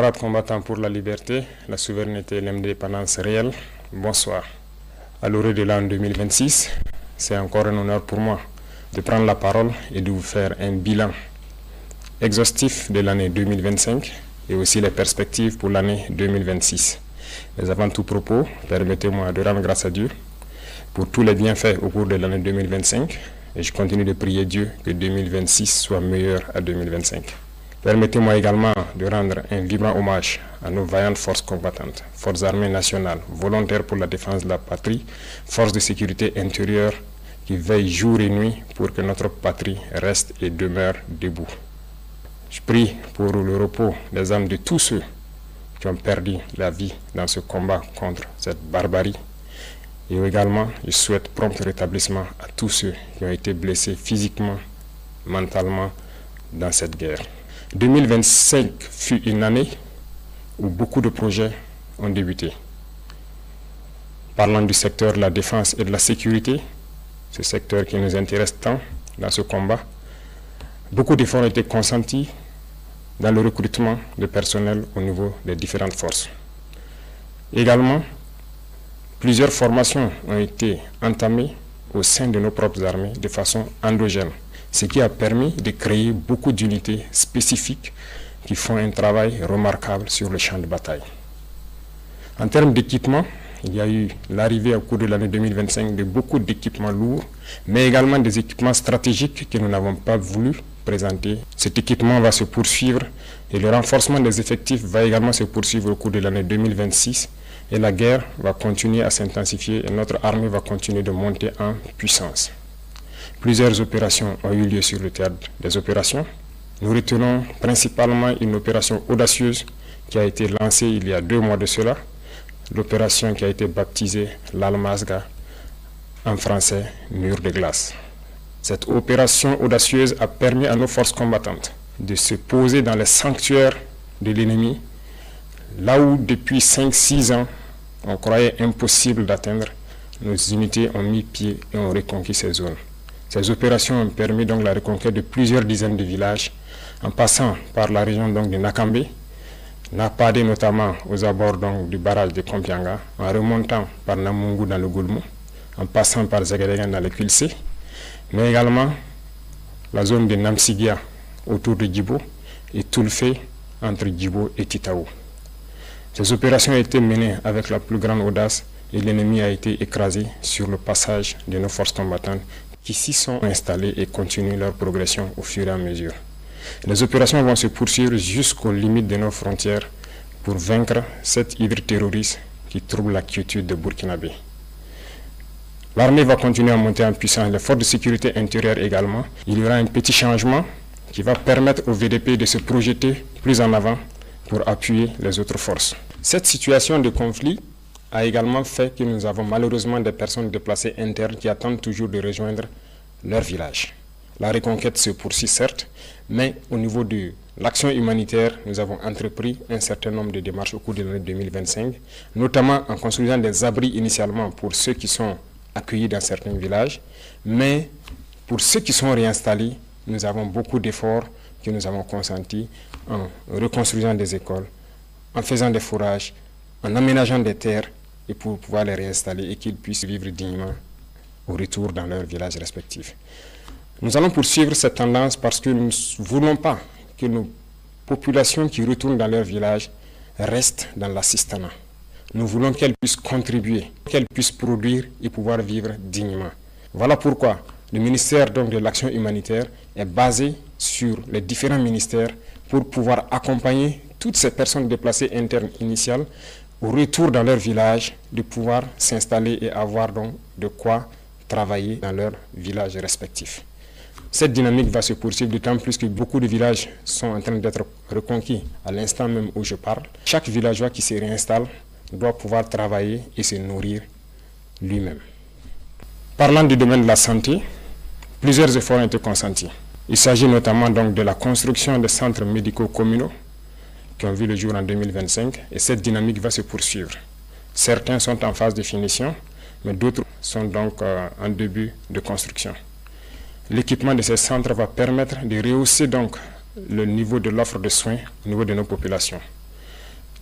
Camarades combattants pour la liberté, la souveraineté et l'indépendance réelle, bonsoir. À l'orée de l'an 2026, c'est encore un honneur pour moi de prendre la parole et de vous faire un bilan exhaustif de l'année 2025 et aussi les perspectives pour l'année 2026. Mais avant tout propos, permettez-moi de rendre grâce à Dieu pour tous les bienfaits au cours de l'année 2025 et je continue de prier Dieu que 2026 soit meilleur à 2025. Permettez-moi également de rendre un vibrant hommage à nos vaillantes forces combattantes, forces armées nationales, volontaires pour la défense de la patrie, forces de sécurité intérieure qui veillent jour et nuit pour que notre patrie reste et demeure debout. Je prie pour le repos des âmes de tous ceux qui ont perdu la vie dans ce combat contre cette barbarie. Et également, je souhaite prompt rétablissement à tous ceux qui ont été blessés physiquement, mentalement dans cette guerre. 2025 fut une année où beaucoup de projets ont débuté. Parlant du secteur de la défense et de la sécurité, ce secteur qui nous intéresse tant dans ce combat, beaucoup d'efforts ont été consentis dans le recrutement de personnel au niveau des différentes forces. Également, plusieurs formations ont été entamées au sein de nos propres armées de façon endogène, ce qui a permis de créer beaucoup d'unités spécifiques qui font un travail remarquable sur le champ de bataille. En termes d'équipement, il y a eu l'arrivée au cours de l'année 2025 de beaucoup d'équipements lourds, mais également des équipements stratégiques que nous n'avons pas voulu présenter. Cet équipement va se poursuivre et le renforcement des effectifs va également se poursuivre au cours de l'année 2026 et la guerre va continuer à s'intensifier et notre armée va continuer de monter en puissance. Plusieurs opérations ont eu lieu sur le théâtre des opérations. Nous retenons principalement une opération audacieuse qui a été lancée il y a 2 mois de cela, l'opération qui a été baptisée l'Almazga, en français mur de glace. Cette opération audacieuse a permis à nos forces combattantes de se poser dans les sanctuaires de l'ennemi, là où depuis 5-6 ans on croyait impossible d'atteindre. Nos unités ont mis pied et ont reconquis ces zones. Ces opérations ont permis donc la reconquête de plusieurs dizaines de villages, en passant par la région donc de Nakambe, Napade notamment aux abords donc du barrage de Kompianga, en remontant par Namungu dans le Goulmou, en passant par Zagadegan dans le Kulse, mais également la zone de Namsigia autour de Djibo et Toulfe entre Djibo et Titaou. Ces opérations ont été menées avec la plus grande audace et l'ennemi a été écrasé sur le passage de nos forces combattantes qui s'y sont installés et continuent leur progression au fur et à mesure. Les opérations vont se poursuivre jusqu'aux limites de nos frontières pour vaincre cette hydre terroriste qui trouble la quiétude de Burkinabé. L'armée va continuer à monter en puissance, les forces de sécurité intérieure également. Il y aura un petit changement qui va permettre au VDP de se projeter plus en avant pour appuyer les autres forces. Cette situation de conflit a également fait que nous avons malheureusement des personnes déplacées internes qui attendent toujours de rejoindre leur village. La reconquête se poursuit certes, mais au niveau de l'action humanitaire, nous avons entrepris un certain nombre de démarches au cours de l'année 2025, notamment en construisant des abris initialement pour ceux qui sont accueillis dans certains villages, mais pour ceux qui sont réinstallés, nous avons beaucoup d'efforts que nous avons consentis en reconstruisant des écoles, en faisant des fourrages, en aménageant des terres et pour pouvoir les réinstaller et qu'ils puissent vivre dignement au retour dans leurs villages respectifs. Nous allons poursuivre cette tendance parce que nous ne voulons pas que nos populations qui retournent dans leur village restent dans l'assistanat. Nous voulons qu'elles puissent contribuer, qu'elles puissent produire et pouvoir vivre dignement. Voilà pourquoi le ministère donc, de l'Action humanitaire est basé sur les différents ministères pour pouvoir accompagner toutes ces personnes déplacées internes initiales au retour dans leur village, de pouvoir s'installer et avoir donc de quoi travailler dans leur village respectif. Cette dynamique va se poursuivre d'autant plus que beaucoup de villages sont en train d'être reconquis à l'instant même où je parle. Chaque villageois qui se réinstalle doit pouvoir travailler et se nourrir lui-même. Parlant du domaine de la santé, plusieurs efforts ont été consentis. Il s'agit notamment donc de la construction des centres médicaux communaux qui ont vu le jour en 2025 et cette dynamique va se poursuivre. Certains sont en phase de finition, mais d'autres sont donc en début de construction. L'équipement de ces centres va permettre de rehausser donc le niveau de l'offre de soins au niveau de nos populations.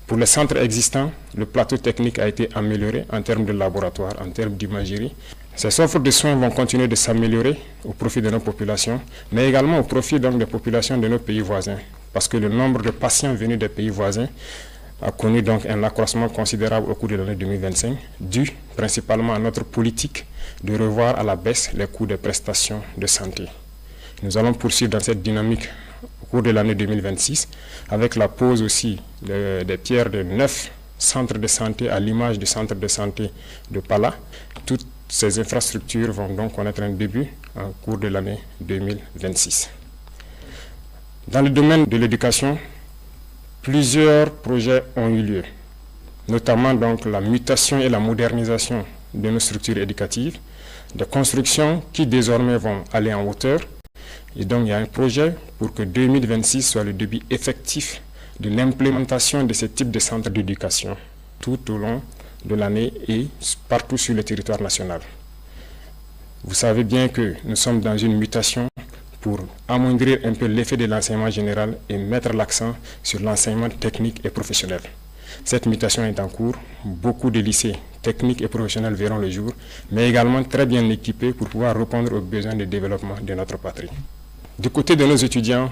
Pour les centres existants, le plateau technique a été amélioré en termes de laboratoire, en termes d'imagerie. Ces offres de soins vont continuer de s'améliorer au profit de nos populations, mais également au profit donc des populations de nos pays voisins, parce que le nombre de patients venus des pays voisins a connu donc un accroissement considérable au cours de l'année 2025, dû principalement à notre politique de revoir à la baisse les coûts des prestations de santé. Nous allons poursuivre dans cette dynamique au cours de l'année 2026, avec la pose aussi des pierres de 9 centres de santé à l'image du centre de santé de Pala. Toutes ces infrastructures vont donc connaître un début au cours de l'année 2026. Dans le domaine de l'éducation, plusieurs projets ont eu lieu, notamment donc la mutation et la modernisation de nos structures éducatives, des constructions qui désormais vont aller en hauteur. Et donc il y a un projet pour que 2026 soit le début effectif de l'implémentation de ce type de centres d'éducation tout au long de l'année et partout sur le territoire national. Vous savez bien que nous sommes dans une mutation pour amoindrir un peu l'effet de l'enseignement général et mettre l'accent sur l'enseignement technique et professionnel. Cette mutation est en cours. Beaucoup de lycées techniques et professionnels verront le jour, mais également très bien équipés pour pouvoir répondre aux besoins de développement de notre patrie. Du côté de nos étudiants,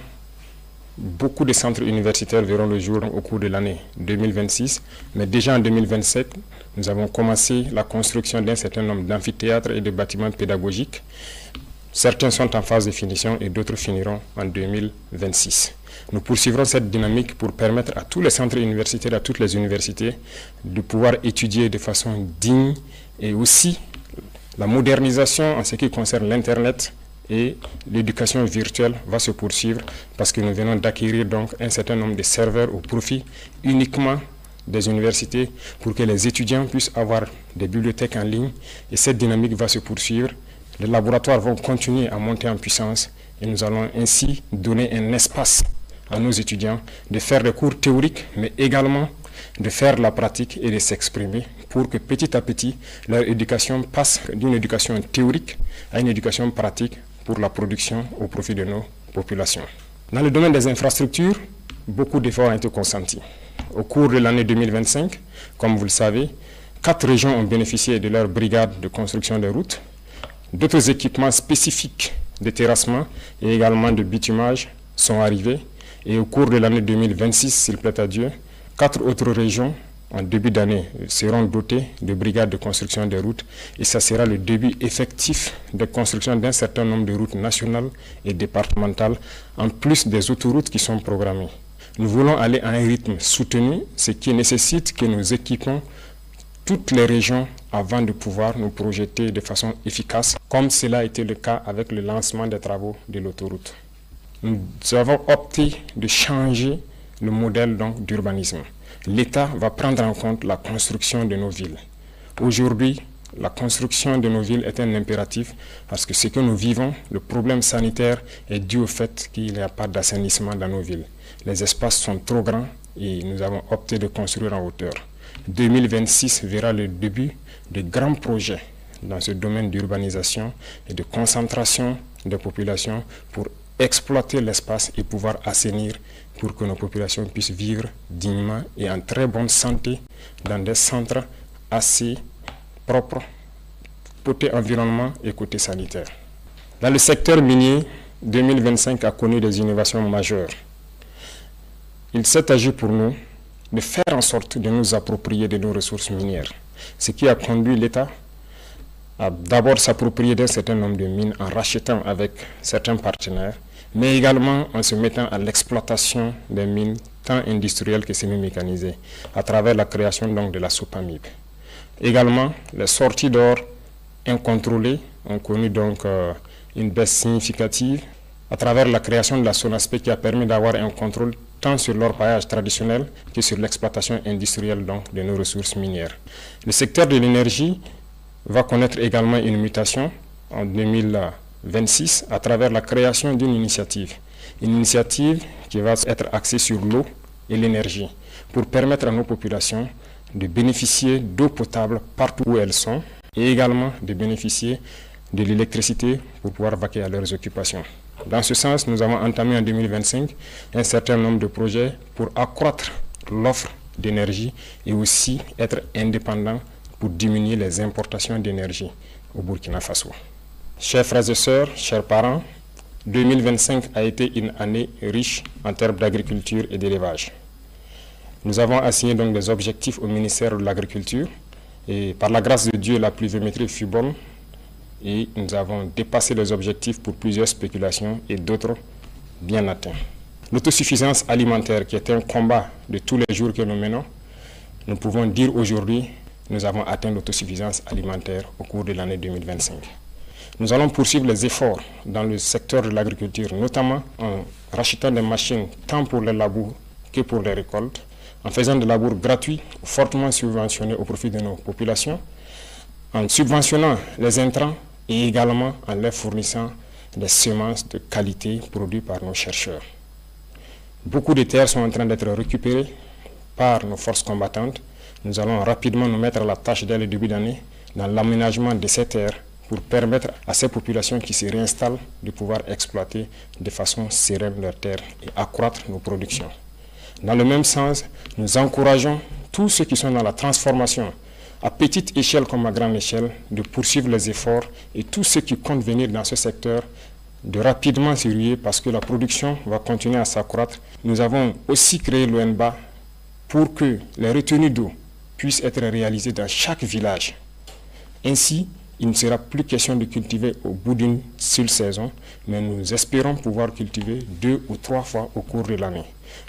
beaucoup de centres universitaires verront le jour au cours de l'année 2026, mais déjà en 2027, nous avons commencé la construction d'un certain nombre d'amphithéâtres et de bâtiments pédagogiques. Certains sont en phase de finition et d'autres finiront en 2026. Nous poursuivrons cette dynamique pour permettre à tous les centres universitaires, à toutes les universités, de pouvoir étudier de façon digne et aussi la modernisation en ce qui concerne l'Internet et l'éducation virtuelle va se poursuivre parce que nous venons d'acquérir donc un certain nombre de serveurs au profit uniquement des universités pour que les étudiants puissent avoir des bibliothèques en ligne et cette dynamique va se poursuivre. Les laboratoires vont continuer à monter en puissance et nous allons ainsi donner un espace à nos étudiants de faire des cours théoriques mais également de faire la pratique et de s'exprimer pour que petit à petit leur éducation passe d'une éducation théorique à une éducation pratique pour la production au profit de nos populations. Dans le domaine des infrastructures, beaucoup d'efforts ont été consentis. Au cours de l'année 2025, comme vous le savez, 4 régions ont bénéficié de leur brigade de construction des routes. D'autres équipements spécifiques de terrassement et également de bitumage sont arrivés. Et au cours de l'année 2026, s'il plaît à Dieu, 4 autres régions en début d'année seront dotées de brigades de construction des routes et ça sera le début effectif de construction d'un certain nombre de routes nationales et départementales en plus des autoroutes qui sont programmées. Nous voulons aller à un rythme soutenu, ce qui nécessite que nous équipons toutes les régions avant de pouvoir nous projeter de façon efficace, comme cela a été le cas avec le lancement des travaux de l'autoroute. Nous avons opté de changer le modèle d'urbanisme. L'État va prendre en compte la construction de nos villes. Aujourd'hui, la construction de nos villes est un impératif parce que ce que nous vivons, le problème sanitaire est dû au fait qu'il n'y a pas d'assainissement dans nos villes. Les espaces sont trop grands et nous avons opté de construire en hauteur. 2026 verra le début de grands projets dans ce domaine d'urbanisation et de concentration des populations pour exploiter l'espace et pouvoir assainir pour que nos populations puissent vivre dignement et en très bonne santé dans des centres assez propres, côté environnement et côté sanitaire. Dans le secteur minier, 2025 a connu des innovations majeures. Il s'est agi pour nous de faire en sorte de nous approprier de nos ressources minières, ce qui a conduit l'État à d'abord s'approprier d'un certain nombre de mines en rachetant avec certains partenaires, mais également en se mettant à l'exploitation des mines tant industrielles que semi-mécanisées, à travers la création donc de la SOPAMIB. Également, les sorties d'or incontrôlées ont connu donc une baisse significative à travers la création de la SONASPE qui a permis d'avoir un contrôle tant sur l'orpaillage traditionnel que sur l'exploitation industrielle donc, de nos ressources minières. Le secteur de l'énergie va connaître également une mutation en 2026 à travers la création d'une initiative. Une initiative qui va être axée sur l'eau et l'énergie pour permettre à nos populations de bénéficier d'eau potable partout où elles sont et également de bénéficier de l'électricité pour pouvoir vaquer à leurs occupations. Dans ce sens, nous avons entamé en 2025 un certain nombre de projets pour accroître l'offre d'énergie et aussi être indépendant pour diminuer les importations d'énergie au Burkina Faso. Chers frères et sœurs, chers parents, 2025 a été une année riche en termes d'agriculture et d'élevage. Nous avons assigné donc des objectifs au ministère de l'Agriculture et par la grâce de Dieu, la pluviométrie fut bonne et nous avons dépassé les objectifs pour plusieurs spéculations et d'autres bien atteints. L'autosuffisance alimentaire, qui est un combat de tous les jours que nous menons, nous pouvons dire aujourd'hui que nous avons atteint l'autosuffisance alimentaire au cours de l'année 2025. Nous allons poursuivre les efforts dans le secteur de l'agriculture, notamment en rachetant des machines tant pour les labours que pour les récoltes, en faisant des labours gratuits, fortement subventionnés au profit de nos populations, en subventionnant les intrants et également en leur fournissant des semences de qualité produites par nos chercheurs. Beaucoup de terres sont en train d'être récupérées par nos forces combattantes. Nous allons rapidement nous mettre à la tâche dès le début d'année dans l'aménagement de ces terres pour permettre à ces populations qui se réinstallent de pouvoir exploiter de façon sereine leurs terres et accroître nos productions. Dans le même sens, nous encourageons tous ceux qui sont dans la transformation, à petite échelle comme à grande échelle, de poursuivre les efforts et tous ceux qui comptent venir dans ce secteur de rapidement s'y ruer parce que la production va continuer à s'accroître. Nous avons aussi créé l'ONBA pour que les retenues d'eau puissent être réalisées dans chaque village. Ainsi, il ne sera plus question de cultiver au bout d'une seule saison, mais nous espérons pouvoir cultiver 2 ou 3 fois au cours de l'année.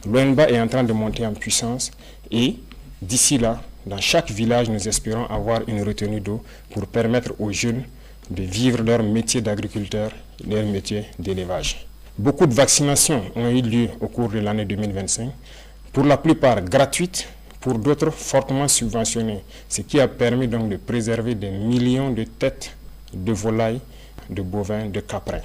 L'ONBA est en train de monter en puissance et d'ici là, dans chaque village, nous espérons avoir une retenue d'eau pour permettre aux jeunes de vivre leur métier d'agriculteur, leur métier d'élevage. Beaucoup de vaccinations ont eu lieu au cours de l'année 2025, pour la plupart gratuites, pour d'autres fortement subventionnées, ce qui a permis donc de préserver des millions de têtes de volailles, de bovins, de caprins.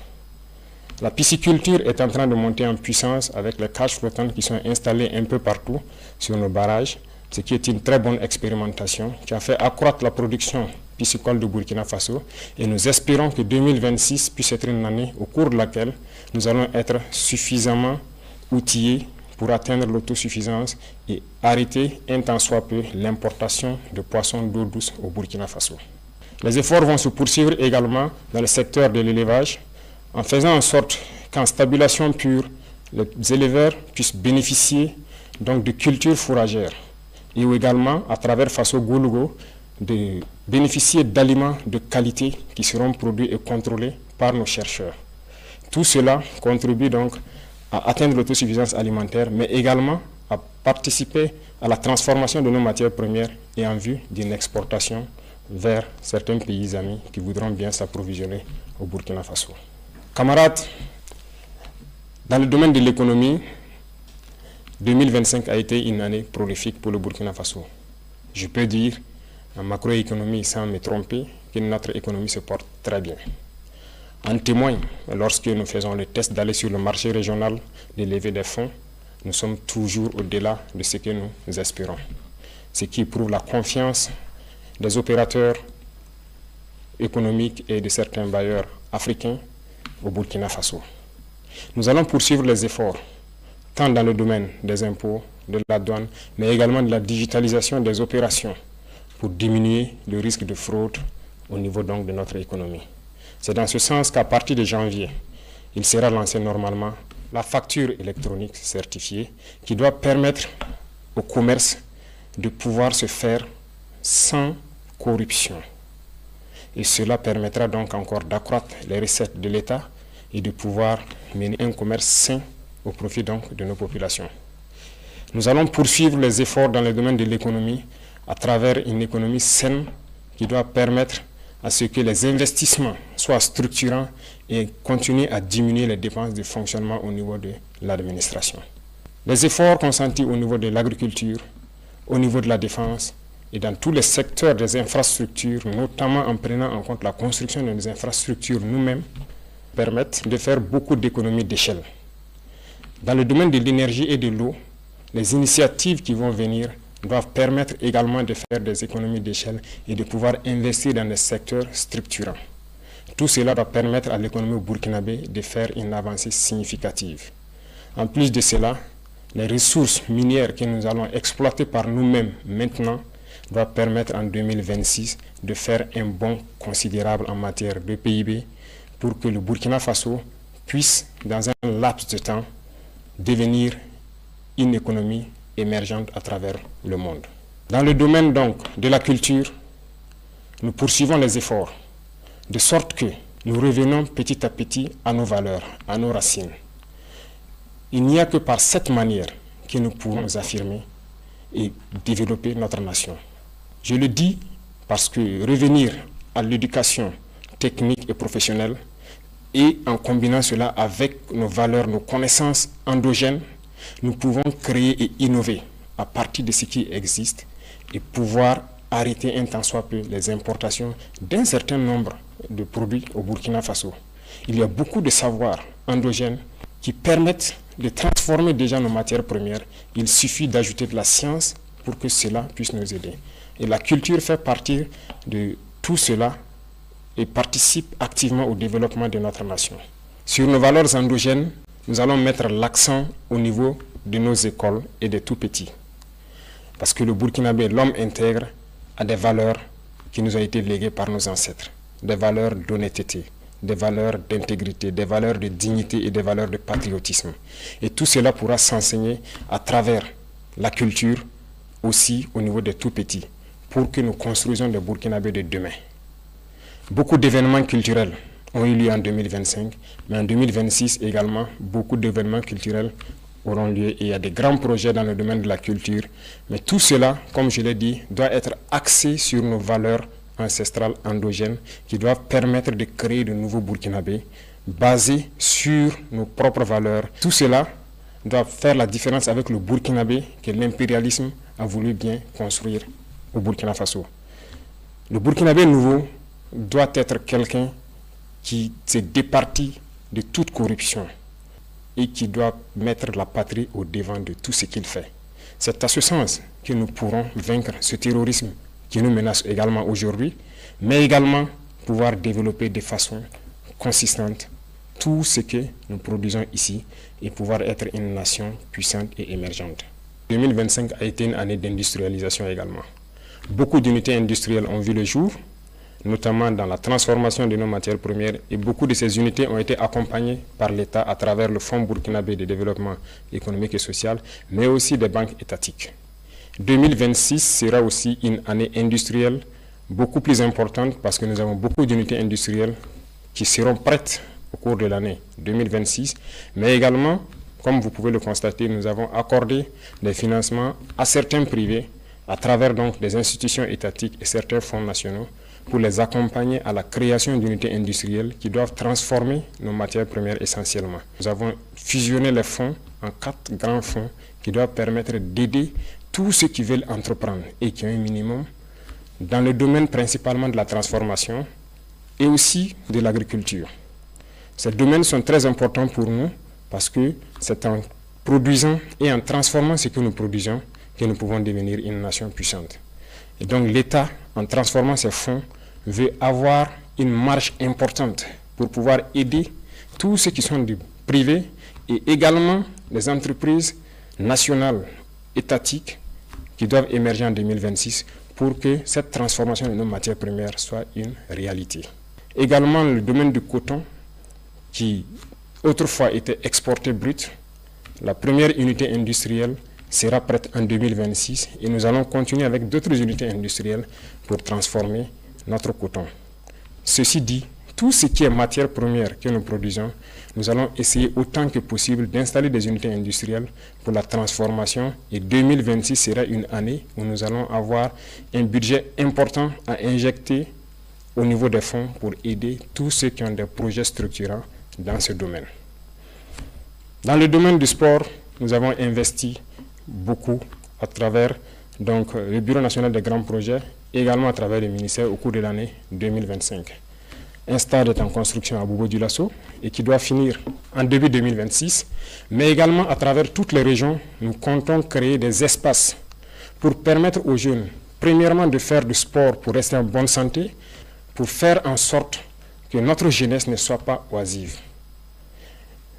La pisciculture est en train de monter en puissance avec les cages flottantes qui sont installées un peu partout sur nos barrages, ce qui est une très bonne expérimentation qui a fait accroître la production piscicole du Burkina Faso et nous espérons que 2026 puisse être une année au cours de laquelle nous allons être suffisamment outillés pour atteindre l'autosuffisance et arrêter un tant soit peu l'importation de poissons d'eau douce au Burkina Faso. Les efforts vont se poursuivre également dans le secteur de l'élevage en faisant en sorte qu'en stabulation pure, les éleveurs puissent bénéficier donc de cultures fourragères et également à travers Faso Goulougo de bénéficier d'aliments de qualité qui seront produits et contrôlés par nos chercheurs. Tout cela contribue donc à atteindre l'autosuffisance alimentaire, mais également à participer à la transformation de nos matières premières et en vue d'une exportation vers certains pays amis qui voudront bien s'approvisionner au Burkina Faso. Camarades, dans le domaine de l'économie, 2025 a été une année prolifique pour le Burkina Faso. Je peux dire, en macroéconomie, sans me tromper, que notre économie se porte très bien. En témoigne, lorsque nous faisons le test d'aller sur le marché régional, de lever des fonds, nous sommes toujours au-delà de ce que nous espérons. Ce qui prouve la confiance des opérateurs économiques et de certains bailleurs africains au Burkina Faso. Nous allons poursuivre les efforts, tant dans le domaine des impôts, de la douane, mais également de la digitalisation des opérations pour diminuer le risque de fraude au niveau donc de notre économie. C'est dans ce sens qu'à partir de janvier, il sera lancé normalement la facture électronique certifiée qui doit permettre au commerce de pouvoir se faire sans corruption. Et cela permettra donc encore d'accroître les recettes de l'État et de pouvoir mener un commerce sain au profit donc de nos populations. Nous allons poursuivre les efforts dans le domaine de l'économie à travers une économie saine qui doit permettre à ce que les investissements soient structurants et continuer à diminuer les dépenses de fonctionnement au niveau de l'administration. Les efforts consentis au niveau de l'agriculture, au niveau de la défense et dans tous les secteurs des infrastructures, notamment en prenant en compte la construction de nos infrastructures nous-mêmes, permettent de faire beaucoup d'économies d'échelle. Dans le domaine de l'énergie et de l'eau, les initiatives qui vont venir doivent permettre également de faire des économies d'échelle et de pouvoir investir dans des secteurs structurants. Tout cela doit permettre à l'économie burkinabé de faire une avancée significative. En plus de cela, les ressources minières que nous allons exploiter par nous-mêmes maintenant va permettre en 2026 de faire un bond considérable en matière de PIB pour que le Burkina Faso puisse, dans un laps de temps, devenir une économie émergente à travers le monde. Dans le domaine donc de la culture, nous poursuivons les efforts, de sorte que nous revenons petit à petit à nos valeurs, à nos racines. Il n'y a que par cette manière que nous pourrons nous affirmer et développer notre nation. Je le dis parce que revenir à l'éducation technique et professionnelle et en combinant cela avec nos valeurs, nos connaissances endogènes, nous pouvons créer et innover à partir de ce qui existe et pouvoir arrêter un tant soit peu les importations d'un certain nombre de produits au Burkina Faso. Il y a beaucoup de savoirs endogènes qui permettent de transformer déjà nos matières premières. Il suffit d'ajouter de la science pour que cela puisse nous aider. Et la culture fait partie de tout cela et participe activement au développement de notre nation. Sur nos valeurs endogènes, nous allons mettre l'accent au niveau de nos écoles et des tout-petits. Parce que le Burkinabé, l'homme intègre, a des valeurs qui nous ont été léguées par nos ancêtres. Des valeurs d'honnêteté, des valeurs d'intégrité, des valeurs de dignité et des valeurs de patriotisme. Et tout cela pourra s'enseigner à travers la culture, aussi au niveau des tout-petits, pour que nous construisions des Burkinabés de demain. Beaucoup d'événements culturels ont eu lieu en 2025, mais en 2026 également, beaucoup d'événements culturels auront lieu et il y a des grands projets dans le domaine de la culture. Mais tout cela, comme je l'ai dit, doit être axé sur nos valeurs ancestrales endogènes qui doivent permettre de créer de nouveaux Burkinabés basés sur nos propres valeurs. Tout cela doit faire la différence avec le Burkinabé que l'impérialisme a voulu bien construire au Burkina Faso. Le Burkinabé nouveau doit être quelqu'un qui s'est départi de toute corruption et qui doit mettre la patrie au devant de tout ce qu'il fait. C'est à ce sens que nous pourrons vaincre ce terrorisme qui nous menace également aujourd'hui, mais également pouvoir développer de façon consistante tout ce que nous produisons ici et pouvoir être une nation puissante et émergente. 2025 a été une année d'industrialisation également. Beaucoup d'unités industrielles ont vu le jour, notamment dans la transformation de nos matières premières, et beaucoup de ces unités ont été accompagnées par l'État à travers le Fonds burkinabé de développement économique et social, mais aussi des banques étatiques. 2026 sera aussi une année industrielle beaucoup plus importante parce que nous avons beaucoup d'unités industrielles qui seront prêtes au cours de l'année 2026, mais également, comme vous pouvez le constater, nous avons accordé des financements à certains privés à travers donc des institutions étatiques et certains fonds nationaux pour les accompagner à la création d'unités industrielles qui doivent transformer nos matières premières essentiellement. Nous avons fusionné les fonds en 4 grands fonds qui doivent permettre d'aider tous ceux qui veulent entreprendre et qui ont un minimum dans le domaine principalement de la transformation et aussi de l'agriculture. Ces domaines sont très importants pour nous parce que c'est en produisant et en transformant ce que nous produisons que nous pouvons devenir une nation puissante. Et donc l'État, en transformant ces fonds, veut avoir une marge importante pour pouvoir aider tous ceux qui sont du privé et également les entreprises nationales, étatiques, qui doivent émerger en 2026 pour que cette transformation de nos matières premières soit une réalité. Également le domaine du coton, qui autrefois était exporté brut, la première unité industrielle sera prête en 2026 et nous allons continuer avec d'autres unités industrielles pour transformer notre coton. Ceci dit, tout ce qui est matière première que nous produisons, nous allons essayer autant que possible d'installer des unités industrielles pour la transformation et 2026 sera une année où nous allons avoir un budget important à injecter au niveau des fonds pour aider tous ceux qui ont des projets structurants dans ce domaine. Dans le domaine du sport, nous avons investi beaucoup à travers donc, le Bureau national des grands projets, également à travers le ministère au cours de l'année 2025. Un stade est en construction à Bobo-Dioulasso et qui doit finir en début 2026, mais également à travers toutes les régions, nous comptons créer des espaces pour permettre aux jeunes, premièrement, de faire du sport pour rester en bonne santé, pour faire en sorte que notre jeunesse ne soit pas oisive.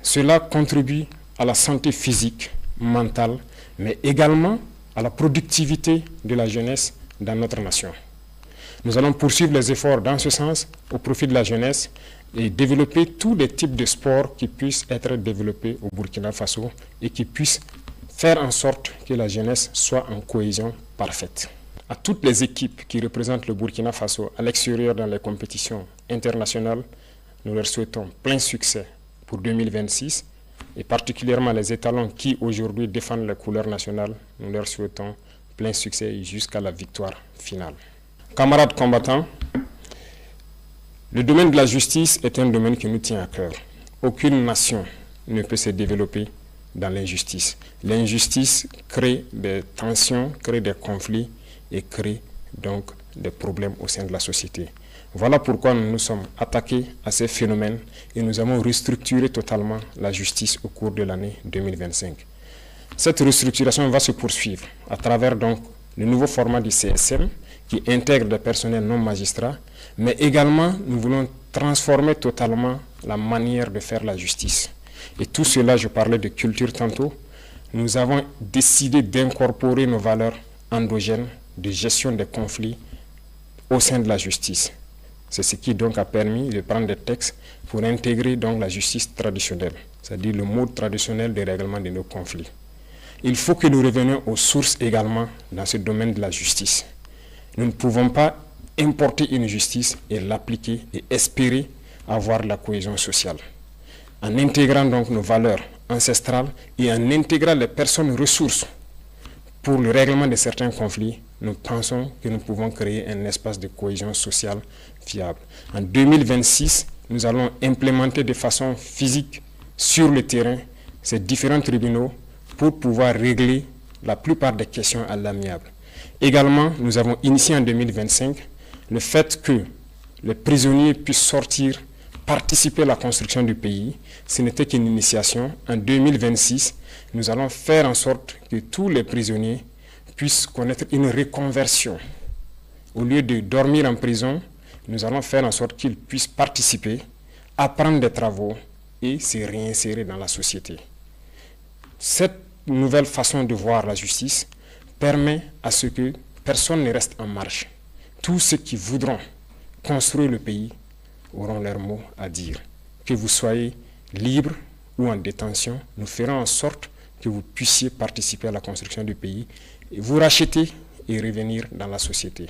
Cela contribue à la santé physique, mentale, mais également à la productivité de la jeunesse dans notre nation. Nous allons poursuivre les efforts dans ce sens au profit de la jeunesse et développer tous les types de sports qui puissent être développés au Burkina Faso et qui puissent faire en sorte que la jeunesse soit en cohésion parfaite. À toutes les équipes qui représentent le Burkina Faso à l'extérieur dans les compétitions internationales, nous leur souhaitons plein succès pour 2026 et particulièrement les étalons qui aujourd'hui défendent les couleurs nationales, nous leur souhaitons plein succès jusqu'à la victoire finale. Camarades combattants, le domaine de la justice est un domaine qui nous tient à cœur. Aucune nation ne peut se développer dans l'injustice. L'injustice crée des tensions, crée des conflits et crée donc des problèmes au sein de la société. Voilà pourquoi nous nous sommes attaqués à ces phénomènes et nous avons restructuré totalement la justice au cours de l'année 2025. Cette restructuration va se poursuivre à travers donc le nouveau format du CSM qui intègre des personnels non magistrats, mais également nous voulons transformer totalement la manière de faire la justice. Et tout cela, je parlais de culture tantôt, nous avons décidé d'incorporer nos valeurs endogènes de gestion des conflits au sein de la justice. C'est ce qui donc a permis de prendre des textes pour intégrer donc la justice traditionnelle, c'est-à-dire le mode traditionnel de règlement de nos conflits. Il faut que nous revenions aux sources également dans ce domaine de la justice. Nous ne pouvons pas importer une justice et l'appliquer et espérer avoir la cohésion sociale. En intégrant donc nos valeurs ancestrales et en intégrant les personnes ressources pour le règlement de certains conflits, nous pensons que nous pouvons créer un espace de cohésion sociale fiable. En 2026, nous allons implémenter de façon physique sur le terrain ces différents tribunaux pour pouvoir régler la plupart des questions à l'amiable. Également, nous avons initié en 2025 le fait que les prisonniers puissent sortir, participer à la construction du pays. Ce n'était qu'une initiation. En 2026, nous allons faire en sorte que tous les prisonniers puissent connaître une reconversion. Au lieu de dormir en prison, nous allons faire en sorte qu'ils puissent participer, apprendre des travaux et se réinsérer dans la société. Cette nouvelle façon de voir la justice permet à ce que personne ne reste en marge. Tous ceux qui voudront construire le pays auront leur mot à dire. Que vous soyez libre ou en détention, nous ferons en sorte que vous puissiez participer à la construction du pays, et vous racheter et revenir dans la société.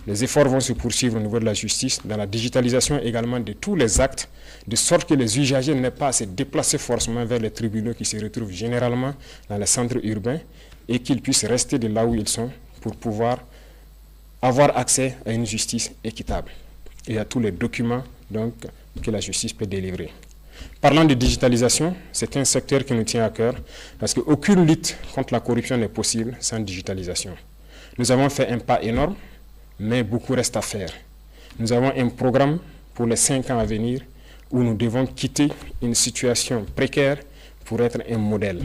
Les efforts vont se poursuivre au niveau de la justice, dans la digitalisation également de tous les actes, de sorte que les usagers n'aient pas à se déplacer forcément vers les tribunaux qui se retrouvent généralement dans les centres urbains et qu'ils puissent rester de là où ils sont pour pouvoir avoir accès à une justice équitable et à tous les documents donc, que la justice peut délivrer. Parlant de digitalisation, c'est un secteur qui nous tient à cœur parce qu'aucune lutte contre la corruption n'est possible sans digitalisation. Nous avons fait un pas énorme, mais beaucoup reste à faire. Nous avons un programme pour les 5 ans à venir où nous devons quitter une situation précaire pour être un modèle.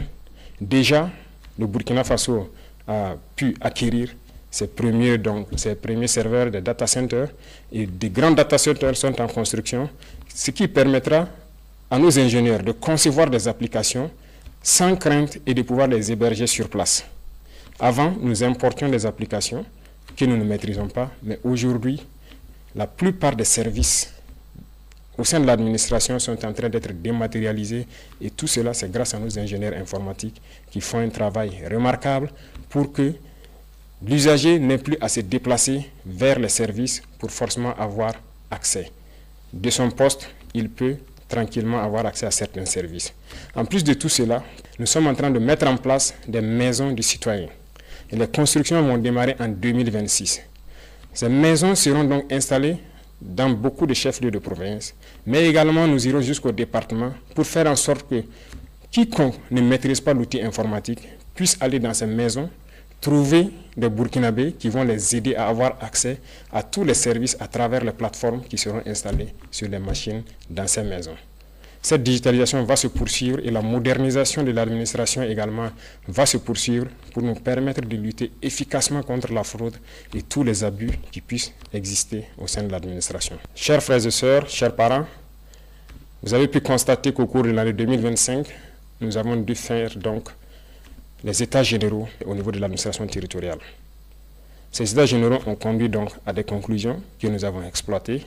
Déjà, le Burkina Faso a pu acquérir ses premiers serveurs de data centers et des grands data centers sont en construction, ce qui permettra à nos ingénieurs de concevoir des applications sans crainte et de pouvoir les héberger sur place. Avant, nous importions des applications que nous ne maîtrisons pas, mais aujourd'hui, la plupart des services au sein de l'administration sont en train d'être dématérialisés et tout cela, c'est grâce à nos ingénieurs informatiques qui font un travail remarquable pour que l'usager n'ait plus à se déplacer vers les services pour forcément avoir accès. De son poste, il peut tranquillement avoir accès à certains services. En plus de tout cela, nous sommes en train de mettre en place des maisons du citoyen. Et les constructions vont démarrer en 2026. Ces maisons seront donc installées dans beaucoup de chefs-lieux de province, mais également nous irons jusqu'au département pour faire en sorte que quiconque ne maîtrise pas l'outil informatique puisse aller dans ces maisons, trouver des Burkinabés qui vont les aider à avoir accès à tous les services à travers les plateformes qui seront installées sur les machines dans ces maisons. Cette digitalisation va se poursuivre et la modernisation de l'administration également va se poursuivre pour nous permettre de lutter efficacement contre la fraude et tous les abus qui puissent exister au sein de l'administration. Chers frères et sœurs, chers parents, vous avez pu constater qu'au cours de l'année 2025, nous avons dû faire donc les états généraux au niveau de l'administration territoriale. Ces états généraux ont conduit donc à des conclusions que nous avons exploitées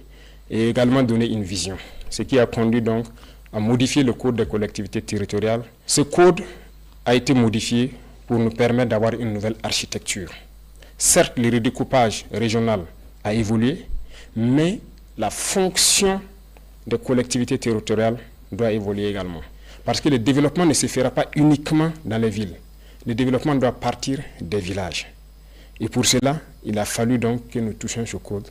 et également donné une vision, ce qui a conduit donc à modifier le code des collectivités territoriales. Ce code a été modifié pour nous permettre d'avoir une nouvelle architecture. Certes, le redécoupage régional a évolué, mais la fonction des collectivités territoriales doit évoluer également. Parce que le développement ne se fera pas uniquement dans les villes. Le développement doit partir des villages. Et pour cela, il a fallu donc que nous touchions ce code.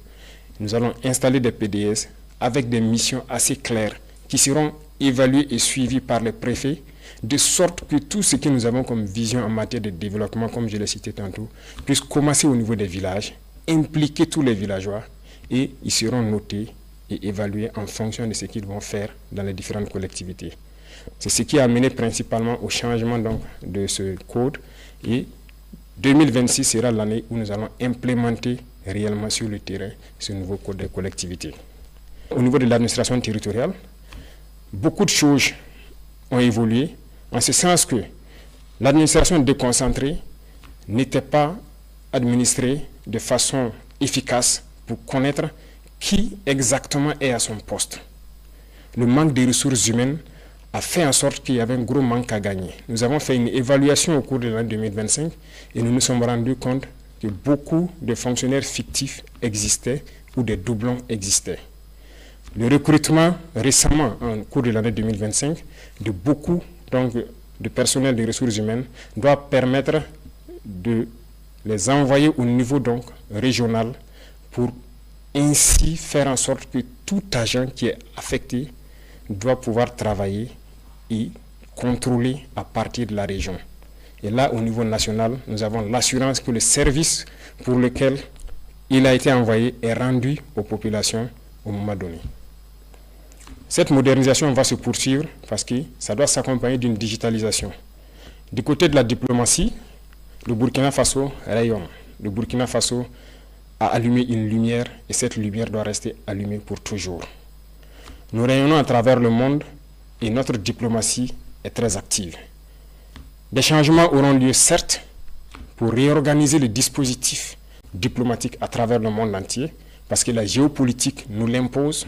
Nous allons installer des PDS avec des missions assez claires qui seront évaluées et suivies par les préfets, de sorte que tout ce que nous avons comme vision en matière de développement, comme je l'ai cité tantôt, puisse commencer au niveau des villages, impliquer tous les villageois et ils seront notés et évalués en fonction de ce qu'ils vont faire dans les différentes collectivités. C'est ce qui a amené principalement au changement donc, de ce code et 2026 sera l'année où nous allons implémenter réellement sur le terrain ce nouveau code des collectivités. Au niveau de l'administration territoriale, beaucoup de choses ont évolué en ce sens que l'administration déconcentrée n'était pas administrée de façon efficace pour connaître qui exactement est à son poste. Le manque de ressources humaines a fait en sorte qu'il y avait un gros manque à gagner. Nous avons fait une évaluation au cours de l'année 2025 et nous nous sommes rendus compte que beaucoup de fonctionnaires fictifs existaient ou des doublons existaient. Le recrutement récemment, en cours de l'année 2025, de beaucoup donc, de personnel de ressources humaines doit permettre de les envoyer au niveau donc, régional pour ainsi faire en sorte que tout agent qui est affecté doit pouvoir travailler et contrôler à partir de la région. Et là, au niveau national, nous avons l'assurance que le service pour lequel il a été envoyé est rendu aux populations au moment donné. Cette modernisation va se poursuivre parce que ça doit s'accompagner d'une digitalisation. Du côté de la diplomatie, le Burkina Faso rayonne. Le Burkina Faso a allumé une lumière et cette lumière doit rester allumée pour toujours. Nous rayonnons à travers le monde et notre diplomatie est très active. Des changements auront lieu, certes, pour réorganiser le dispositif diplomatique à travers le monde entier, parce que la géopolitique nous l'impose.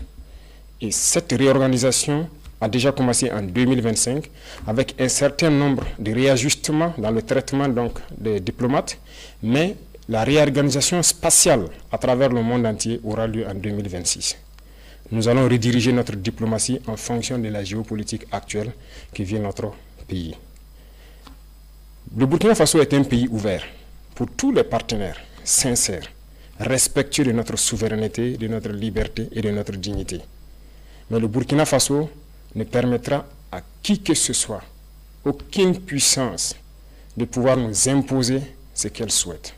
Et cette réorganisation a déjà commencé en 2025 avec un certain nombre de réajustements dans le traitement donc, des diplomates, mais la réorganisation spatiale à travers le monde entier aura lieu en 2026. Nous allons rediriger notre diplomatie en fonction de la géopolitique actuelle qui vient notre pays. Le Burkina Faso est un pays ouvert pour tous les partenaires, sincères, respectueux de notre souveraineté, de notre liberté et de notre dignité. Mais le Burkina Faso ne permettra à qui que ce soit, aucune puissance, de pouvoir nous imposer ce qu'elle souhaite.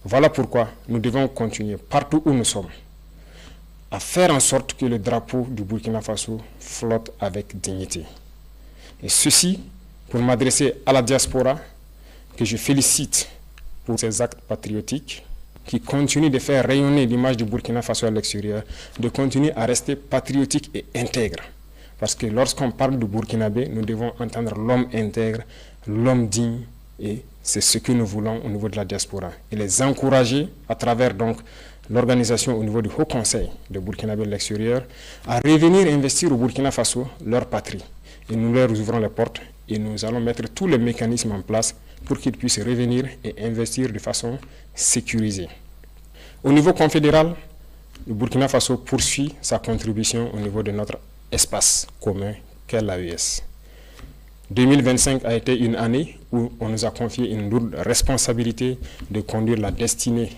Voilà pourquoi nous devons continuer partout où nous sommes à faire en sorte que le drapeau du Burkina Faso flotte avec dignité. Et ceci pour m'adresser à la diaspora que je félicite pour ses actes patriotiques qui continuent de faire rayonner l'image du Burkina Faso à l'extérieur, de continuer à rester patriotique et intègre. Parce que lorsqu'on parle du Burkinabé, nous devons entendre l'homme intègre, l'homme digne, et c'est ce que nous voulons au niveau de la diaspora. Et les encourager à travers donc l'organisation au niveau du Haut Conseil de Burkinabé de l'extérieur à revenir investir au Burkina Faso, leur patrie. Et nous leur ouvrons les portes et nous allons mettre tous les mécanismes en place pour qu'ils puissent revenir et investir de façon sécurisée. Au niveau confédéral, le Burkina Faso poursuit sa contribution au niveau de notre espace commun qu'est l'AES. 2025 a été une année où on nous a confié une lourde responsabilité de conduire la destinée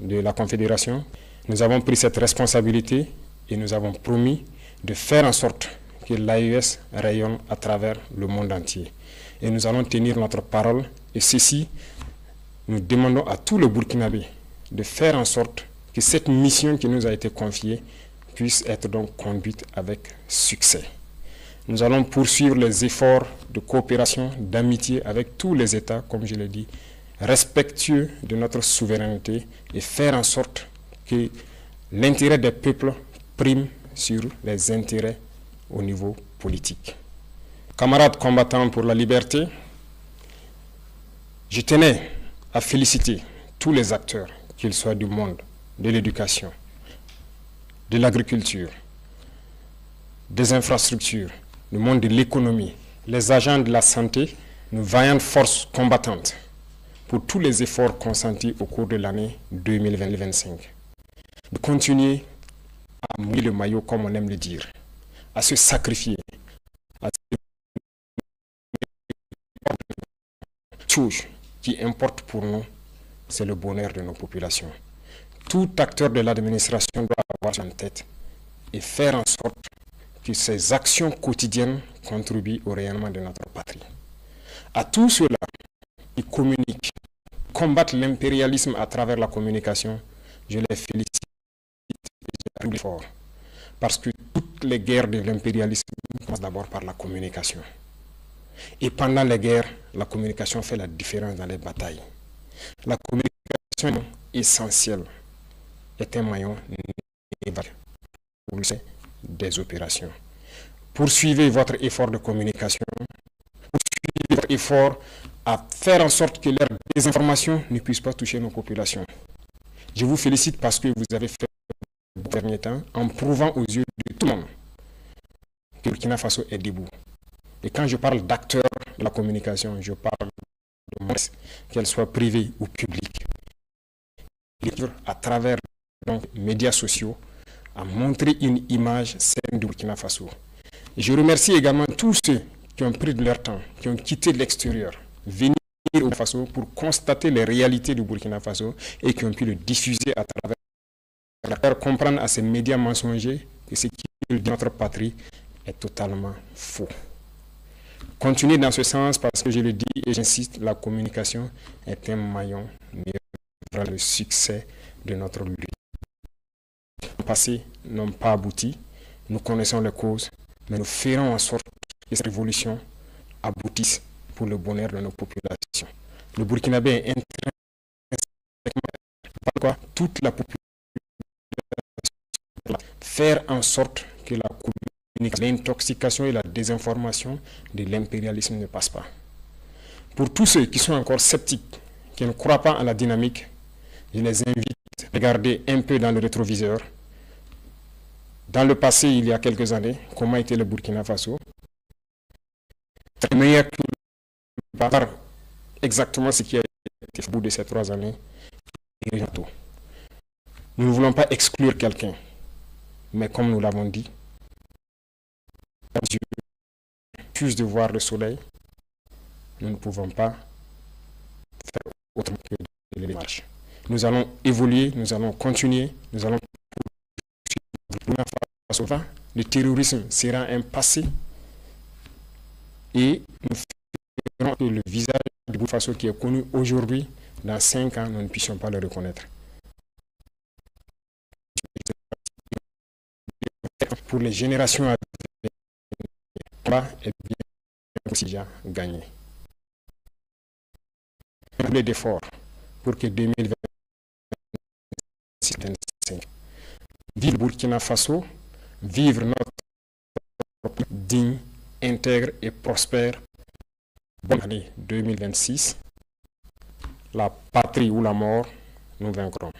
de la Confédération. Nous avons pris cette responsabilité et nous avons promis de faire en sorte que l'AES rayonne à travers le monde entier. Et nous allons tenir notre parole. Et ceci, nous demandons à tous les Burkinabés de faire en sorte que cette mission qui nous a été confiée puisse être donc conduite avec succès. Nous allons poursuivre les efforts de coopération, d'amitié avec tous les États, comme je l'ai dit, respectueux de notre souveraineté et faire en sorte que l'intérêt des peuples prime sur les intérêts au niveau politique. Camarades combattants pour la liberté, Je tenais à féliciter tous les acteurs, qu'ils soient du monde de l'éducation, de l'agriculture, des infrastructures, le monde de l'économie, les agents de la santé, nos vaillantes forces combattantes, pour tous les efforts consentis au cours de l'année 2020-2025. De continuer à mouiller le maillot, comme on aime le dire, à se sacrifier, à chose qui importe pour nous, c'est le bonheur de nos populations. Tout acteur de l'administration doit avoir ça en tête et faire en sorte que ses actions quotidiennes contribuent au rayonnement de notre patrie. À tous ceux-là qui communiquent, combattent l'impérialisme à travers la communication, je les félicite et fort. Parce que toutes les guerres de l'impérialisme commencent d'abord par la communication. Et pendant les guerres, la communication fait la différence dans les batailles. La communication essentielle est un maillon des opérations. Poursuivez votre effort de communication, poursuivez votre effort à faire en sorte que leur désinformation ne puisse pas toucher nos populations. Je vous félicite parce que vous avez fait le dernier temps en prouvant aux yeux de tout le monde que le Burkina Faso est debout. Et quand je parle d'acteurs de la communication, je parle de monde, qu'elle soit privée ou publique. À travers les médias sociaux, à montrer une image saine du Burkina Faso. Et je remercie également tous ceux qui ont pris de leur temps, qui ont quitté l'extérieur, venir au Burkina Faso pour constater les réalités du Burkina Faso et qui ont pu le diffuser à travers, faire comprendre à ces médias mensongers que ce qui est de notre patrie est totalement faux. Continuez dans ce sens parce que je le dis et j'insiste, la communication est un maillon vers le succès de notre lutte. Les passés n'ont pas abouti, nous connaissons les causes, mais nous ferons en sorte que cette révolution aboutisse pour le bonheur de nos populations. Le Burkinabé est intrinsèquement quoi toute la population faire en sorte que la communication, l'intoxication et la désinformation de l'impérialisme ne passent pas. Pour tous ceux qui sont encore sceptiques, qui ne croient pas en la dynamique, je les invite à regarder un peu dans le rétroviseur. Dans le passé, il y a quelques années, comment était le Burkina Faso? C'est meilleur que exactement ce qui a été fait au bout de ces 3 années. Nous ne voulons pas exclure quelqu'un, mais comme nous l'avons dit, Dieu refuse de voir le soleil, nous ne pouvons pas faire autrement que de les démarches. Nous allons évoluer, nous allons continuer, nous allons poursuivre. Le terrorisme sera un passé et nous ferons que le visage du Burkina Faso qui est connu aujourd'hui, dans 5 ans, nous ne puissions pas le reconnaître. Pour les générations à venir, le combat est bien aussi déjà gagné. Un peu d'effort pour que 2025 vive le Burkina Faso, vivre notre digne, intègre et prospère. Bonne année 2026. La patrie ou la mort, nous vaincrons.